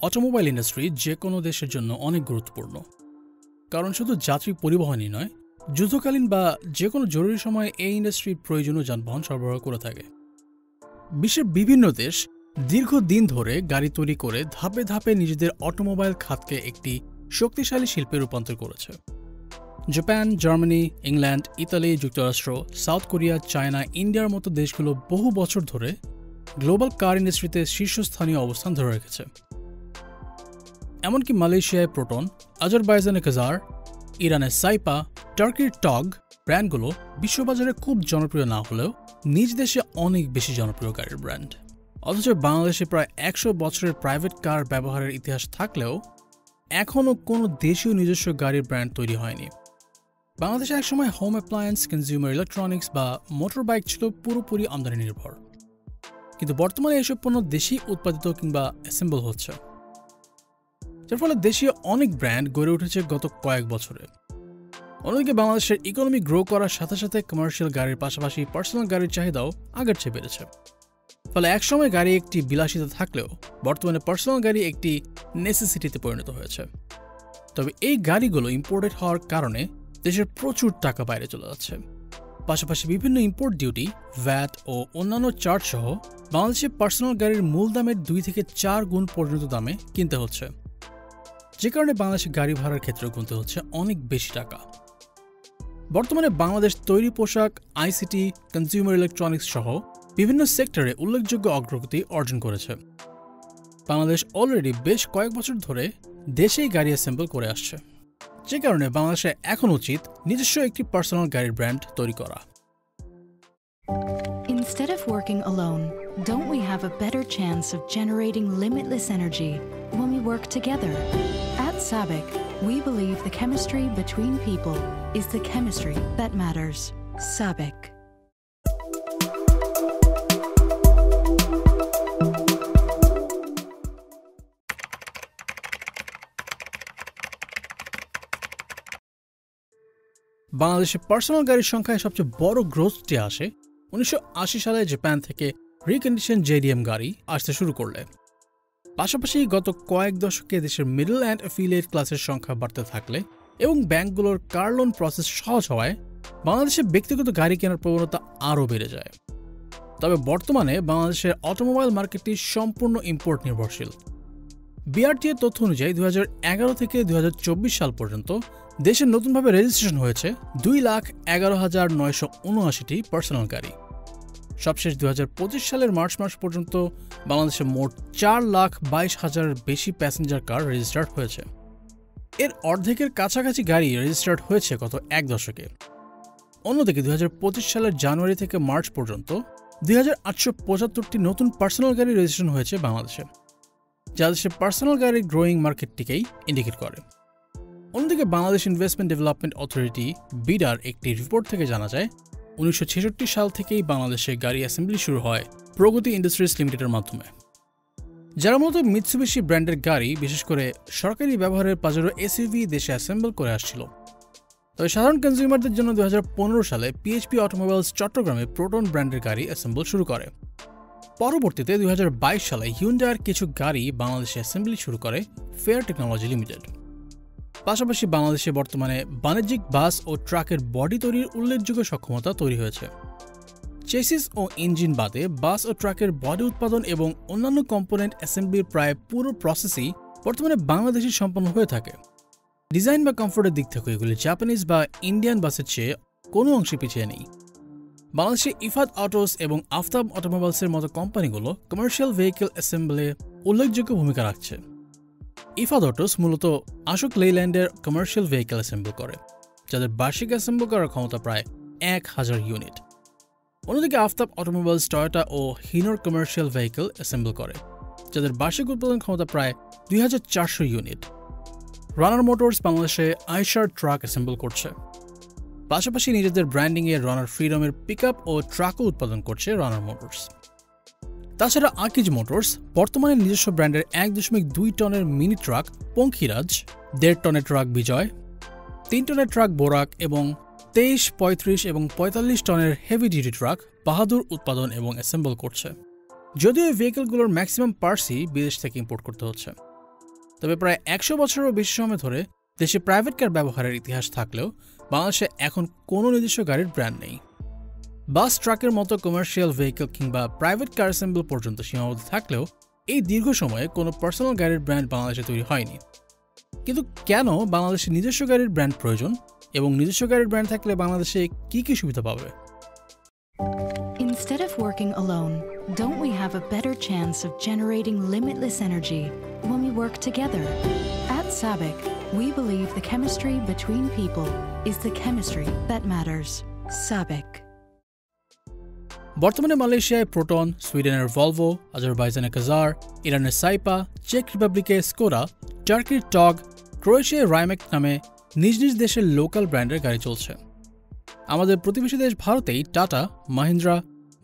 Automobile industry যে কোনো দেশের জন্য অনেক গুরুত্বপূর্ণ, কারণ শুধু যাত্রী পরিবহনই নয়, যুদ্ধকালীন বা যে কোনো জরুরি সময়ে এই ইন্ডাস্ট্রির প্রয়োজনীয় যানবাহন সরবরাহ করে থাকে। বিশ্বের বিভিন্ন দেশ দীর্ঘদিন ধরে গাড়ি তৈরি করে ধাপে ধাপে নিজেদের অটোমোবাইল খাতকে একটি শক্তিশালী শিল্পে রূপান্তর করেছে। জাপান, জার্মানি, ইংল্যান্ড, ইতালি, যুক্তরাষ্ট্র, সাউথ কোরিয়া, চায়না, ইন্ডিয়ার মতো দেশগুলো বহু বছর ধরে গ্লোবাল কার ইন্ডাস্ট্রিতে শীর্ষস্থানীয় অবস্থান ধরে রেখেছে। এমনকি মালয়েশিয়ায় প্রোটন, আজারবাইজানে কাজার, ইরানের সাইপা, টার্কির টগ ব্র্যান্ডগুলো বিশ্ববাজারে খুব জনপ্রিয় না হলেও নিজ দেশে অনেক বেশি জনপ্রিয় গাড়ির ব্র্যান্ড। অথচ বাংলাদেশে প্রায় 100 বছরের প্রাইভেট কার ব্যবহারের ইতিহাস থাকলেও এখনও কোনো দেশীয় নিজস্ব গাড়ির ব্র্যান্ড তৈরি হয়নি। বাংলাদেশে একসময় হোম অ্যাপ্লায়েন্স, কনজিউমার ইলেকট্রনিক্স বা মোটর বাইক ছিল পুরোপুরি আমদানি নির্ভর, কিন্তু বর্তমানে এসব পণ্য দেশেই উৎপাদিত কিংবা অ্যাসেম্বল হচ্ছে, যার ফলে দেশীয় অনেক ব্র্যান্ড গড়ে উঠেছে গত কয়েক বছরে। অন্যদিকে বাংলাদেশের ইকোনমি গ্রো করার সাথে সাথে কমার্শিয়াল গাড়ির পাশাপাশি পার্সোনাল গাড়ির চাহিদাও আগের চেয়ে বেড়েছে। ফলে একসময় গাড়ি একটি বিলাসিতা থাকলেও বর্তমানে পার্সোনাল গাড়ি একটি নেসেসিটিতে পরিণত হয়েছে। তবে এই গাড়িগুলো ইম্পোর্টেড হওয়ার কারণে দেশের প্রচুর টাকা বাইরে চলে যাচ্ছে। পাশাপাশি বিভিন্ন ইম্পোর্ট ডিউটি, ভ্যাট ও অন্যান্য চার্জ সহ বাংলাদেশে পার্সোনাল গাড়ির মূল দামের 2 থেকে 4 গুণ পর্যন্ত দামে কিনতে হচ্ছে, যে কারণে বাংলাদেশে গাড়ি ভাড়ার ক্ষেত্রে গুনতে হচ্ছে অনেক বেশি টাকা। বর্তমানে বাংলাদেশ তৈরি পোশাক, আইসিটি, কনজিউমার ইলেকট্রনিক্স সহ বিভিন্ন সেক্টরে উল্লেখযোগ্য অগ্রগতি অর্জন করেছে। বাংলাদেশ অলরেডি বেশ কয়েক বছর ধরে দেশেই গাড়ি অ্যাসেম্বল করে আসছে, যে কারণে বাংলাদেশে এখন উচিত নিজস্ব একটি পার্সোনাল গাড়ির ব্র্যান্ড তৈরি করা। Instead of working alone, don't we have a better chance of generating limitless energy when we work together? At SABIC, we believe the chemistry between people is the chemistry that matters. SABIC. বাংলাদেশে personal গাড়ির সংখ্যায় সবচেয়ে বড় গ্রোথটি আসে 1980 সালে Japan থেকে recondition JDM গাড়ি আসতে শুরু করলে। পাশাপাশি গত কয়েক দশকে দেশের মিডল অ্যান্ড অ্যাফিলিয়েট ক্লাসের সংখ্যা বাড়তে থাকলে এবং ব্যাংকগুলোর কার লোন প্রসেস সহজ হওয়ায় বাংলাদেশে ব্যক্তিগত গাড়ি কেনার প্রবণতা আরও বেড়ে যায়। তবে বর্তমানে বাংলাদেশের অটোমোবাইল মার্কেটটি সম্পূর্ণ ইম্পোর্ট নির্ভরশীল। বিআরটিএ তথ্য অনুযায়ী 2011 থেকে 2024 সাল পর্যন্ত দেশে নতুনভাবে রেজিস্ট্রেশন হয়েছে 2,11,979টি পার্সোনাল গাড়ি। সবশেষ 2025 সালের মার্চ মাস পর্যন্ত বাংলাদেশে মোট 4,22,000 বেশি প্যাসেঞ্জার কার রেজিস্টার্ড হয়েছে। এর অর্ধেকের কাছাকাছি গাড়ি রেজিস্টার্ড হয়েছে গত এক দশকে। অন্যদিকে 2025 সালের জানুয়ারি থেকে মার্চ পর্যন্ত 2,875টি নতুন পার্সোনাল গাড়ি রেজিস্ট্রেশন হয়েছে বাংলাদেশে, যা দেশের পার্সোনাল গাড়ির গ্রোয়িং মার্কেটটিকেই ইন্ডিকেট করে। অন্যদিকে বাংলাদেশ ইনভেস্টমেন্ট ডেভেলপমেন্ট অথরিটি বিডার একটি রিপোর্ট থেকে জানা যায় 1966 সাল থেকেই বাংলাদেশে গাড়ি অ্যাসেম্বলি শুরু হয় প্রগতি ইন্ডাস্ট্রিজ লিমিটেডের মাধ্যমে, যারা মূলত মিৎসুবিশি ব্র্যান্ডের গাড়ি বিশেষ করে সরকারি ব্যবহারের পাজেরো এসইভি দেশে অ্যাসেম্বল করে আসছিল। তবে সাধারণ কনজিউমারদের জন্য 2015 সালে পিএইচপি অটোমোবাইলস চট্টগ্রামে প্রোটন ব্র্যান্ডের গাড়ি অ্যাসেম্বল শুরু করে। পরবর্তীতে 2022 সালে হিউন্ডাইয়ের কিছু গাড়ি বাংলাদেশে অ্যাসেম্বলি শুরু করে ফেয়ার টেকনোলজি লিমিটেড। পাশাপাশি বাংলাদেশে বর্তমানে বাণিজ্যিক বাস ও ট্রাকের বডি তৈরির উল্লেখযোগ্য সক্ষমতা তৈরি হয়েছে। চেসিস ও ইঞ্জিন বাদে বাস ও ট্রাকের বডি উৎপাদন এবং অন্যান্য কম্পোনেন্ট অ্যাসেম্বলির প্রায় পুরো প্রসেসই বর্তমানে বাংলাদেশে সম্পন্ন হয়ে থাকে। ডিজাইন বা কমফোর্টের দিক থেকে এগুলি জাপানিজ বা ইন্ডিয়ান বাসের চেয়ে কোনো অংশে পিছিয়ে নেই। বাংলাদেশে ইফাদ অটোস এবং আফতাব অটোমোবাইলসের মতো কোম্পানিগুলো কমার্শিয়াল ভেহিকেল অ্যাসেম্বলে উল্লেখযোগ্য ভূমিকা রাখছে। ইফাদ অটোস মূলত আশোক লেইল্যান্ডের কমার্শিয়াল ভেহিকেল অ্যাসেম্বল করে, যাদের বার্ষিক অ্যাসেম্বল করার ক্ষমতা প্রায় 1,000 ইউনিট। অন্যদিকে আফতাব অটোমোবাইলস টয়োটা ও হিনোর কমার্শিয়াল ভেহিকেল অ্যাসেম্বল করে, যাদের বার্ষিক উৎপাদন ক্ষমতা প্রায় 2,400 ইউনিট। রানার মোটরস বাংলাদেশে আইশার ট্রাক অ্যাসেম্বল করছে। পাশাপাশি নিজেদের ব্র্যান্ডিংয়ে রানার ফ্রিডমের পিকআপ ও ট্রাকও উৎপাদন করছে রানার মোটরস। তাছাড়া আকিজ মোটরস বর্তমানে নিজস্ব ব্র্যান্ডের 1.2 টনের মিনি ট্রাক পঙ্খিরাজ, 1.5 টনের ট্রাক বিজয়, 3 টনের ট্রাক বোরাক এবং 23, 35 এবং 45 টনের হেভি ডিউটি ট্রাক বাহাদুর উৎপাদন এবং অ্যাসেম্বল করছে। যদিও এই ভেহিকেলগুলোর ম্যাক্সিমাম পার্টসই বিদেশ থেকে ইম্পোর্ট করতে হচ্ছে। তবে প্রায় 100 বছরেরও বেশি সময় ধরে দেশে প্রাইভেট কার ব্যবহারের ইতিহাস থাকলেও বাংলাদেশে এখন কোনো নিজস্ব গাড়ির ব্র্যান্ড নেই। বাস, ট্রাকের মতো কমার্শিয়াল ভেহিকল কিংবা প্রাইভেট কার অ্যাসেম্বল পর্যন্ত সীমাবদ্ধ থাকলেও এই দীর্ঘ সময়ে কোনো পার্সোনাল গাড়ির ব্র্যান্ড বাংলাদেশে তৈরি হয়নি। কিন্তু কেন বাংলাদেশে নিজস্ব গাড়ির ব্র্যান্ড প্রয়োজন এবং নিজস্ব গাড়ির ব্র্যান্ড থাকলে বাংলাদেশে কি কি সুবিধা পাবে? Instead of working alone, don't we have a better chance of generating limitless energy when we work together? At SABIC, we believe the chemistry between people is the chemistry that matters. SABIC. বর্তমানে মালয়েশিয়ায় proton, সুইডেনের Volvo, আজারবাইজানে কাজার, ইরানের সাইপা, check রিপাবলিকে Skoda, টার্কির টগ, ক্রোয়েশিয়ায় রাইমেক নামে নিজ নিজ দেশের local ব্র্যান্ডের গাড়ি চলছে। আমাদের প্রতিবেশী দেশ ভারতেই টাটা, মাহিন্দ্রা,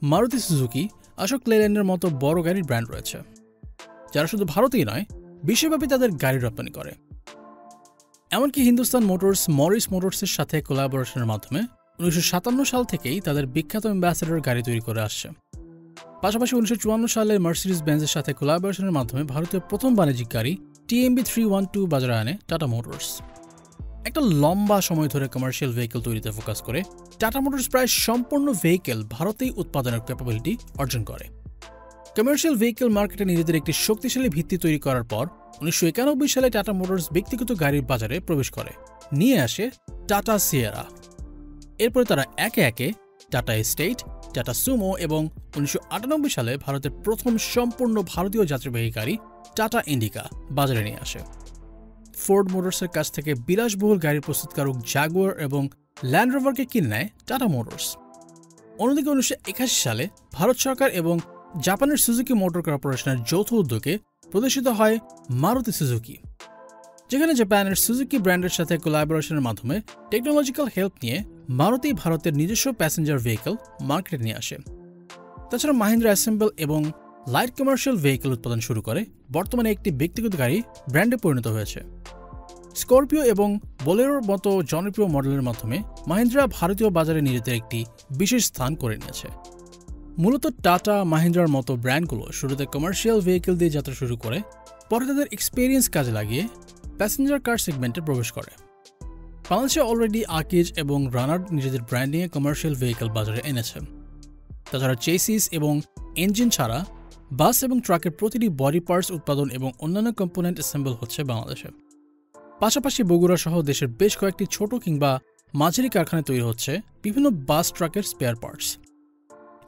মারুতি সুজুকি, অশোক লেল্যান্ডের মতো বড় গাড়ির ব্র্যান্ড রয়েছে, যারা শুধু ভারতেই নয় বিশ্বব্যাপী তাদের গাড়ি রপ্তানি করে। এমনকি হিন্দুস্তান মোটরস মরিস মোটরসের সাথে কোলাবোরেশনের মাধ্যমে 1957 সাল থেকেই তাদের বিখ্যাত অ্যাম্বাসেডর গাড়ি তৈরি করে আসছে। পাশাপাশি 1954 সালে মার্সিডিজ বেঞ্জের সাথে কোলাবোরেশনের মাধ্যমে ভারতীয় প্রথম বাণিজ্যিক গাড়ি TMB 312 বাজারে আনে টাটা মোটরস। একটা লম্বা সময় ধরে কমার্শিয়াল ভেহিকল তৈরিতে ফোকাস করে টাটা মোটরস প্রায় সম্পূর্ণ ভেহিকল ভারতেই উৎপাদনের ক্যাপাবিলিটি অর্জন করে। কমার্শিয়াল ভেহিকল মার্কেটে নিজেদের একটি শক্তিশালী ভিত্তি তৈরি করার পর 1991 সালে টাটা মোটরস ব্যক্তিগত গাড়ির বাজারে প্রবেশ করে, নিয়ে আসে টাটা সিয়েরা। এরপরে তারা একে একে টাটা এস্টেট, টাটা সুমো এবং 1998 সালে ভারতের প্রথম সম্পূর্ণ ভারতীয় যাত্রীবাহী গাড়ি টাটা ইন্ডিকা বাজারে নিয়ে আসে। ফোর্ড মোটরসের কাছ থেকে বিলাসবহুল গাড়ির প্রস্তুতকারক জাগুয়ার এবং ল্যান্ড রোভারকে কিনে নেয় টাটা মোটরস। অন্যদিকে 1981 সালে ভারত সরকার এবং জাপানের সুজুকি মোটর কর্পোরেশনের যৌথ উদ্যোগে প্রদর্শিত হয় মারুতি সুজুকি, যেখানে জাপানের সুজুকি ব্র্যান্ডের সাথে কোলাবোরেশনের মাধ্যমে টেকনোলজিক্যাল হেল্প নিয়ে মারুতি ভারতের নিজস্ব প্যাসেঞ্জার ভেহিকল মার্কেটে নিয়ে আসে। তাছাড়া মাহিন্দ্রা অ্যাসেম্বল এবং লাইট কমার্শিয়াল ভেহিকল উৎপাদন শুরু করে বর্তমানে একটি ব্যক্তিগত গাড়ি ব্র্যান্ডে পরিণত হয়েছে। স্করপিও এবং বোলেরোর মতো জনপ্রিয় মডেলের মাধ্যমে মাহিন্দ্রা ভারতীয় বাজারে নিজেদের একটি বিশেষ স্থান করে নিয়েছে। মূলত টাটা, মাহিন্দ্রার মতো ব্র্যান্ডগুলো শুরুতে কমার্শিয়াল ভেহিকল দিয়ে যাত্রা শুরু করে পরে তাদের এক্সপেরিয়েন্স কাজে লাগিয়ে প্যাসেঞ্জার কার সেগমেন্টে প্রবেশ করে। বাংলাদেশে অলরেডি আকিজ এবং রানার নিজেদের ব্র্যান্ডিংয়ে কমার্শিয়াল ভেহিকল বাজারে এনেছে। তাছাড়া চেসিস এবং ইঞ্জিন ছাড়া বাস এবং ট্রাকের প্রতিটি বডি পার্টস উৎপাদন এবং অন্যান্য কম্পোনেন্ট অ্যাসেম্বল হচ্ছে বাংলাদেশে। পাশাপাশি বগুড়া সহ দেশের বেশ কয়েকটি ছোট কিংবা মাঝারি কারখানায় তৈরি হচ্ছে বিভিন্ন বাস, ট্রাকের স্পেয়ার পার্টস।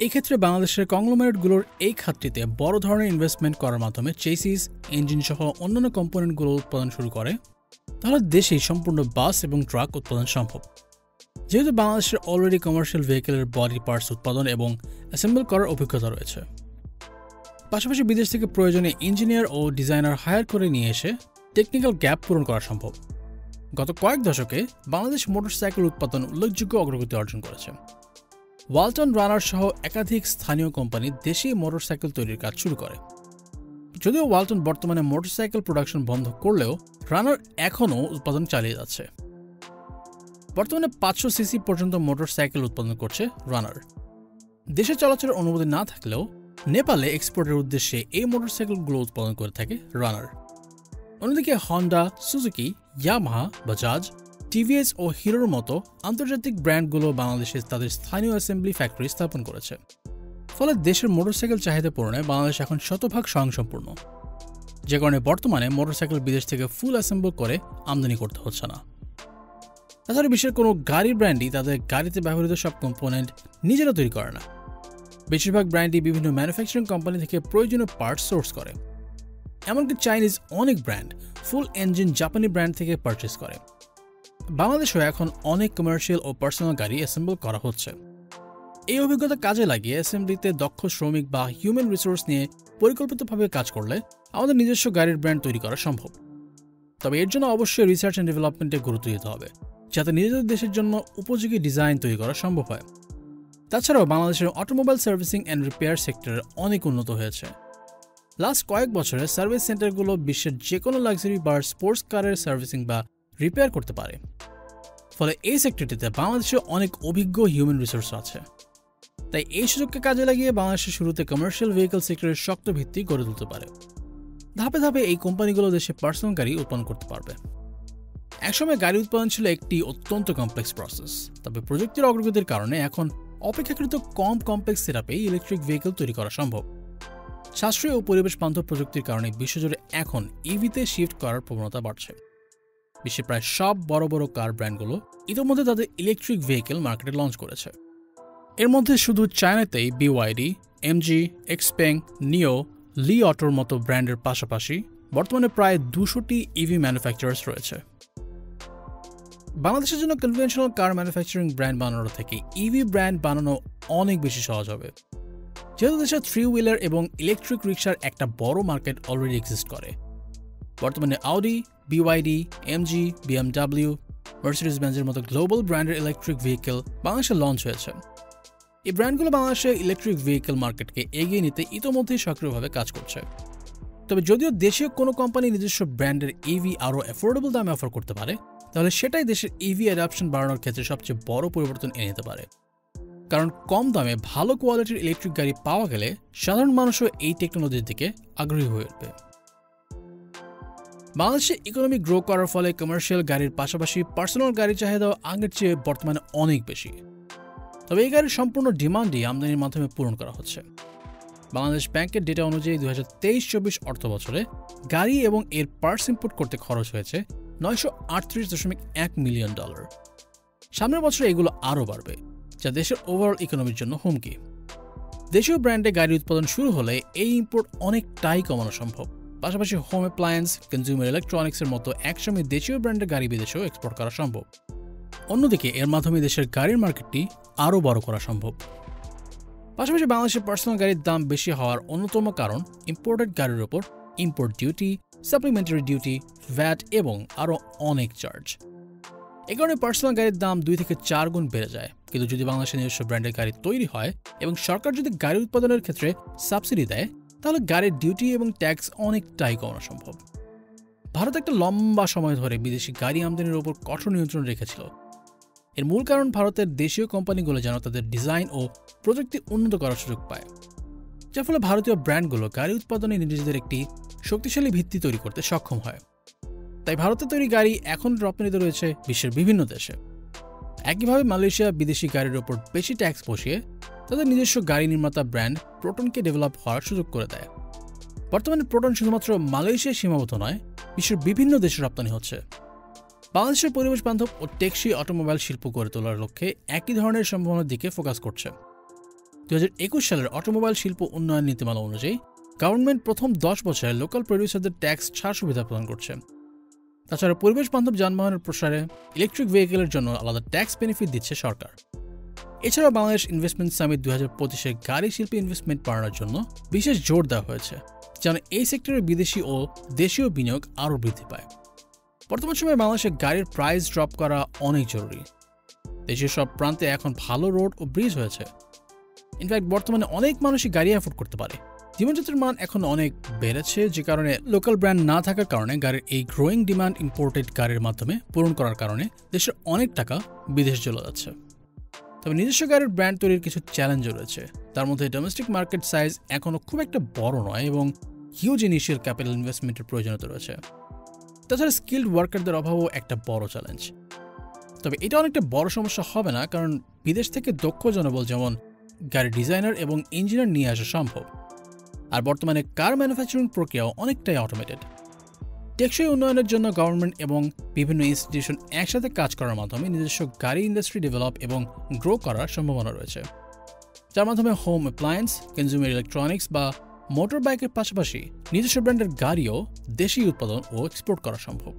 এই ক্ষেত্রে বাংলাদেশের কংগ্লোমেরেটগুলোর এই খাতটিতে বড় ধরনের ইনভেস্টমেন্ট করার মাধ্যমে চেসিস, ইঞ্জিন সহ অন্যান্য কম্পোনেন্টগুলো উৎপাদন শুরু করে, তাহলে দেশেই সম্পূর্ণ বাস এবং ট্রাক উৎপাদন সম্ভব। যেহেতু বাংলাদেশের অলরেডি কমার্শিয়াল ভেহিকলের বডি পার্টস উৎপাদন এবং অ্যাসেম্বল করার অভিজ্ঞতা রয়েছে, পাশাপাশি বিদেশ থেকে প্রয়োজনে ইঞ্জিনিয়ার ও ডিজাইনার হায়ার করে নিয়ে এসে টেকনিক্যাল গ্যাপ পূরণ করা সম্ভব। গত কয়েক দশকে বাংলাদেশ মোটরসাইকেল উৎপাদন উল্লেখযোগ্য অগ্রগতি অর্জন করেছে। ওয়ালটন, রানার সহ একাধিক স্থানীয় কোম্পানি দেশীয় মোটরসাইকেল তৈরির কাজ শুরু করে। যদিও ওয়ালটন বর্তমানে মোটরসাইকেল প্রোডাকশন বন্ধ করলেও রানার এখনও উৎপাদন চালিয়ে যাচ্ছে। বর্তমানে 500 সিসি পর্যন্ত মোটরসাইকেল উৎপাদন করছে রানার। দেশে চলাচলের অনুমতি না থাকলেও নেপালে এক্সপোর্টের উদ্দেশ্যে এই মোটরসাইকেলগুলো উৎপাদন করে থাকে রানার। অন্যদিকে Honda, Suzuki, Yamaha, Bajaj, TVS ও হিরোর মতো আন্তর্জাতিক ব্র্যান্ডগুলো বাংলাদেশে তাদের স্থানীয় অ্যাসেম্বলি ফ্যাক্টরি স্থাপন করেছে। ফলে দেশের মোটরসাইকেল চাহিদা পূরণে বাংলাদেশ এখন শতভাগ স্বয়ংসম্পূর্ণ, যে কারণে বর্তমানে মোটরসাইকেল বিদেশ থেকে ফুল অ্যাসেম্বল করে আমদানি করতে হচ্ছে না। তাছাড়া বিশ্বের কোনো গাড়ির ব্র্যান্ডই তাদের গাড়িতে ব্যবহৃত সব কম্পোনেন্ট নিজেরা তৈরি করে না। বেশিরভাগ ব্র্যান্ডই বিভিন্ন ম্যানুফ্যাকচারিং কোম্পানি থেকে প্রয়োজনীয় পার্টস সোর্স করে। এমনকি চাইনিজ অনেক ব্র্যান্ড ফুল ইঞ্জিন জাপানি ব্র্যান্ড থেকে পারচেস করে। বাংলাদেশেও এখন অনেক কমার্শিয়াল ও পার্সোনাল গাড়ি অ্যাসেম্বল করা হচ্ছে। এই অভিজ্ঞতা কাজে লাগিয়ে অ্যাসেম্বলিতে দক্ষ শ্রমিক বা হিউম্যান রিসোর্স নিয়ে পরিকল্পিতভাবে কাজ করলে আমাদের নিজস্ব গাড়ির ব্র্যান্ড তৈরি করা সম্ভব। তবে এর জন্য অবশ্যই রিসার্চ অ্যান্ড ডেভেলপমেন্টে গুরুত্ব দিতে হবে, যাতে নিজেদের দেশের জন্য উপযোগী ডিজাইন তৈরি করা সম্ভব হয়। তাছাড়াও বাংলাদেশের automobile servicing and repair sector অনেক উন্নত হয়েছে। লাস্ট কয়েক বছরে সার্ভিস সেন্টারগুলো বিশ্বের যে কোনো লাক্সারি বা স্পোর্টস কারের সার্ভিসিং বা রিপেয়ার করতে পারে। ফলে এই সেক্টরটিতে বাংলাদেশে অনেক অভিজ্ঞ হিউম্যান রিসোর্স আছে। তাই এই সুযোগকে কাজে লাগিয়ে বাংলাদেশের শুরুতে কমার্শিয়াল ভেহিকল সেক্টরের শক্ত ভিত্তি গড়ে তুলতে পারে। ধাপে ধাপে এই কোম্পানিগুলো দেশে পার্সোনাল গাড়ি উৎপাদন করতে পারবে। একসময় গাড়ি উৎপাদন ছিল একটি অত্যন্ত কমপ্লেক্স প্রসেস, তবে প্রযুক্তির অগ্রগতির কারণে এখন অপেক্ষাকৃত কম কমপ্লেক্স সেটআপে ইলেকট্রিক ভেহিকল তৈরি করা সম্ভব। সাশ্রয়ী ও পরিবেশ বান্ধব প্রযুক্তির কারণে বিশ্বজুড়ে এখন ইভিতে শিফট করার প্রবণতা বাড়ছে। বিশ্বের প্রায় সব বড় বড় কার ব্র্যান্ডগুলো ইতিমধ্যে তাদের ইলেকট্রিক ভেহিকল মার্কেটে লঞ্চ করেছে। এর মধ্যে শুধু চায়নাতেই BYD, MG, XPeng, NIO, Li Autoর মতো ব্র্যান্ডের পাশাপাশি বর্তমানে প্রায় 200টি ইভি ম্যানুফ্যাকচারার্স রয়েছে। বাংলাদেশের জন্য কনভেনশনাল কার ম্যানুফ্যাকচারিং ব্র্যান্ড বানানোর থেকে ইভি ব্র্যান্ড বানানো অনেক বেশি সহজ হবে, যেহেতু দেশে 3 হুইলার এবং ইলেকট্রিক রিক্সার একটা বড় মার্কেট অলরেডি এক্সিস্ট করে। বর্তমানে Audi, BYD, MG, BMW, Mercedes-Benz-এর মতো গ্লোবাল ব্র্যান্ডের ইলেকট্রিক ভেহিকল বাংলাদেশে লঞ্চ হয়েছে। এই ব্র্যান্ডগুলো বাংলাদেশের ইলেকট্রিক ভেহিকল মার্কেটকে এগিয়ে নিতে ইতোমধ্যেই সক্রিয়ভাবে কাজ করছে। তবে যদিও দেশীয় কোনো কোম্পানি নিজস্ব ব্র্যান্ডের ইভি আরও অ্যাফোর্ডেবল দামে অফার করতে পারে, তাহলে সেটাই দেশের ইভি অ্যাডাপশন বাড়ানোর ক্ষেত্রে সবচেয়ে বড় পরিবর্তন এনে দিতে পারে। কারণ কম দামে ভালো কোয়ালিটির ইলেকট্রিক গাড়ি পাওয়া গেলে সাধারণ মানুষও এই টেকনোলজির দিকে আগ্রহী হয়ে উঠবে। বাংলাদেশে ইকোনমি গ্রো করার ফলে কমার্শিয়াল গাড়ির পাশাপাশি পার্সোনাল গাড়ির চাহিদাও আগের চেয়ে বর্তমানে অনেক বেশি। তবে এই গাড়ির সম্পূর্ণ ডিমান্ডই আমদানির মাধ্যমে পূরণ করা হচ্ছে। বাংলাদেশ ব্যাংকের ডেটা অনুযায়ী 2023-24 অর্থ বছরে গাড়ি এবং এর পার্টস ইম্পোর্ট করতে খরচ হয়েছে $938.1 মিলিয়ন। সামনের বছরে এগুলো আরও বাড়বে, যা দেশের ওভারঅল ইকোনমির জন্য হুমকি। দেশীয় ব্র্যান্ডে গাড়ি উৎপাদন শুরু হলে এই ইম্পোর্ট অনেকটাই কমানো সম্ভব। পাশাপাশি হোম অ্যাপ্লায়েন্স, কনজিউমার ইলেকট্রনিক্সের মতো একসময় দেশীয় ব্র্যান্ডের গাড়ি বিদেশেও এক্সপোর্ট করা সম্ভব। অন্যদিকে এর মাধ্যমে দেশের গাড়ির মার্কেটটি আরও বড় করা সম্ভব। পাশাপাশি বাংলাদেশের পার্সোনাল গাড়ির দাম বেশি হওয়ার অন্যতম কারণ ইম্পোর্টেড গাড়ির ওপর import duty, supplementary duty, VAT এবং আরও অনেক চার্জ। এ কারণে পার্সোনাল গাড়ির দাম 2 থেকে 4 গুণ বেড়ে যায়। কিন্তু যদি বাংলাদেশের নিজস্ব ব্র্যান্ডের গাড়ি তৈরি হয় এবং সরকার যদি গাড়ি উৎপাদনের ক্ষেত্রে সাবসিডি দেয়, তাহলে গাড়ির ডিউটি এবং ট্যাক্স অনেকটাই কমানো সম্ভব। ভারত একটা লম্বা সময় ধরে বিদেশি গাড়ি আমদানির ওপর কঠোর নিয়ন্ত্রণ রেখেছিল। এর মূল কারণ ভারতের দেশীয় কোম্পানিগুলো যেন তাদের ডিজাইন ও প্রযুক্তি উন্নত করার সুযোগ পায়, যার ফলে ভারতীয় ব্র্যান্ডগুলো গাড়ি উৎপাদনে নিজেদের একটি শক্তিশালী ভিত্তি তৈরি করতে সক্ষম হয়। তাই ভারতের তৈরি গাড়ি এখন রপ্তানিতে রয়েছে বিশ্বের বিভিন্ন দেশে। একইভাবে মালয়েশিয়া বিদেশি গাড়ির ওপর বেশি ট্যাক্স বসিয়ে তাদের নিজস্ব গাড়ি নির্মাতা ব্র্যান্ড প্রোটনকে ডেভেলপ হওয়ার সুযোগ করে দেয়। বর্তমানে প্রোটন শুধুমাত্র মালয়েশিয়ায় সীমাবদ্ধ নয়, বিশ্বের বিভিন্ন দেশে রপ্তানি হচ্ছে। বাংলাদেশের পরিবেশ বান্ধব ও টেকসই অটোমোবাইল শিল্প গড়ে তোলার লক্ষ্যে একই ধরনের সম্ভাবনার দিকে ফোকাস করছে। 2021 সালের অটোমোবাইল শিল্প উন্নয়ন নীতিমালা অনুযায়ী গভর্নমেন্ট প্রথম 10 বছরে লোকাল প্রডিউসারদের ট্যাক্স ছাড় সুবিধা প্রদান করছে। তাছাড়া পরিবেশ বান্ধব যানবাহনের প্রসারে ইলেকট্রিক ভেহিকেলের জন্য আলাদা ট্যাক্স বেনিফিট দিচ্ছে সরকার। এছাড়াও বাংলাদেশ ইনভেস্টমেন্ট সামিট 2025-এ গাড়ি শিল্পে ইনভেস্টমেন্ট বাড়ানোর জন্য বিশেষ জোর দেওয়া হয়েছে, যেন এই সেক্টরে বিদেশি ও দেশীয় বিনিয়োগ আরও বৃদ্ধি পায়। বর্তমান সময়ে বাংলাদেশে গাড়ির প্রাইস ড্রপ করা অনেক জরুরি। দেশের সব প্রান্তে এখন ভালো রোড ও ব্রিজ হয়েছে। ইনফ্যাক্ট বর্তমানে অনেক মানুষই গাড়ি অ্যাফোর্ড করতে পারে। জীবনযাত্রার মান এখন অনেক বেড়েছে, যে কারণে লোকাল ব্র্যান্ড না থাকার কারণে গাড়ির এই গ্রোয়িং ডিমান্ড ইম্পোর্টেড গাড়ির মাধ্যমে পূরণ করার কারণে দেশের অনেক টাকা বিদেশে চলে যাচ্ছে। তবে নিজস্ব গাড়ির ব্র্যান্ড তৈরির কিছু চ্যালেঞ্জও রয়েছে। তার মধ্যে ডোমেস্টিক মার্কেট সাইজ এখনও খুব একটা বড় নয় এবং হিউজ ইনিশিয়াল ক্যাপিটাল ইনভেস্টমেন্টের প্রয়োজনীয়তা রয়েছে। তাছাড়া স্কিল্ড ওয়ার্কারদের অভাবও একটা বড় চ্যালেঞ্জ। তবে এটা অনেকটা বড় সমস্যা হবে না, কারণ বিদেশ থেকে দক্ষ জনবল যেমন গাড়ির ডিজাইনার এবং ইঞ্জিনিয়ার নিয়ে আসা সম্ভব। আর বর্তমানে কার ম্যানুফ্যাকচারিং প্রক্রিয়াও অনেকটাই অটোমেটেড। টেকসই উন্নয়নের জন্য গভর্নমেন্ট এবং বিভিন্ন ইনস্টিটিউশন একসাথে কাজ করার মাধ্যমে নিজস্ব গাড়ি ইন্ডাস্ট্রি ডেভেলপ এবং গ্রো করার সম্ভাবনা রয়েছে, যার মাধ্যমে হোম অ্যাপ্লায়েন্স, কনজিউমার ইলেকট্রনিক্স বা মোটর বাইকের পাশাপাশি নিজস্ব ব্র্যান্ডের গাড়িও দেশীয় উৎপাদন ও এক্সপোর্ট করা সম্ভব।